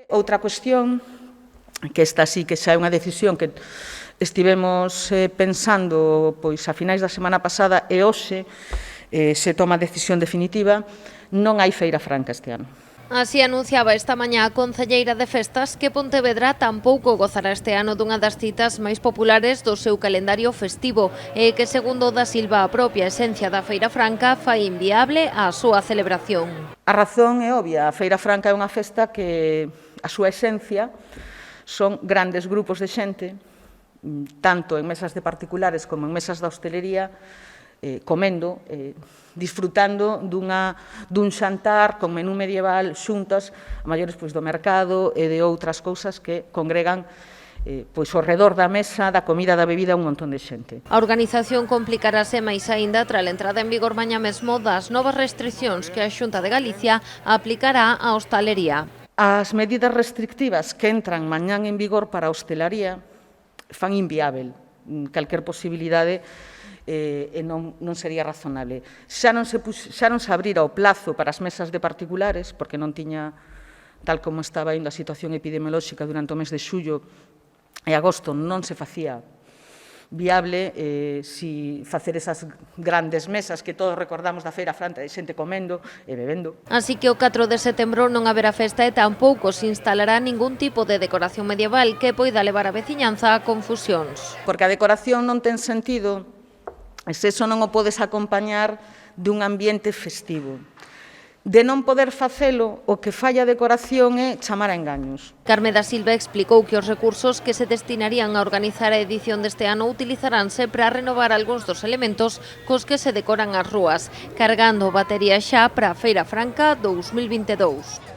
Outra cuestión, que esta sí que xa é unha decisión que estivemos pensando pois a finais da semana pasada e hoxe se toma a decisión definitiva, non hai Feira Franca este ano. Así anunciaba esta mañá a concelleira de Festas que Pontevedra tampouco gozará este ano dunha das citas máis populares do seu calendario festivo e que, segundo Da Silva, a propia esencia da Feira Franca fai inviable a súa celebración. A razón é obvia, a Feira Franca é unha festa que a súa esencia son grandes grupos de xente, tanto en mesas de particulares como en mesas da hostelería, comendo, disfrutando dun xantar con menú medieval xuntas a maiores do mercado e de outras cousas que congregan pois ao redor da mesa, da comida, da bebida, un montón de xente. A organización complicarase máis aínda tras a entrada en vigor mañá mesmo das novas restricións que a Xunta de Galicia aplicará á hostalería. As medidas restrictivas que entran mañán en vigor para a hostelaría fan inviável calquer posibilidade e non sería razonable. Xa non se abrira o plazo para as mesas de particulares, porque non tiña, tal como estaba indo a situación epidemiolóxica durante o mes de xullo e agosto, non se facía viable si facer esas grandes mesas que todos recordamos da Feira Franca de xente comendo e bebendo. Así que o 4 de setembro non haberá festa e tampouco se instalará ningún tipo de decoración medieval que poida levar a veciñanza a confusións. Porque a decoración non ten sentido se eso non o podes acompañar dun ambiente festivo. De non poder facelo, o que falla a decoración é chamar a engaños. Carme da Silva explicou que os recursos que se destinarían a organizar a edición deste ano utilizaránse para renovar algúns dos elementos cos que se decoran as rúas, cargando batería xa para a Feira Franca 2022.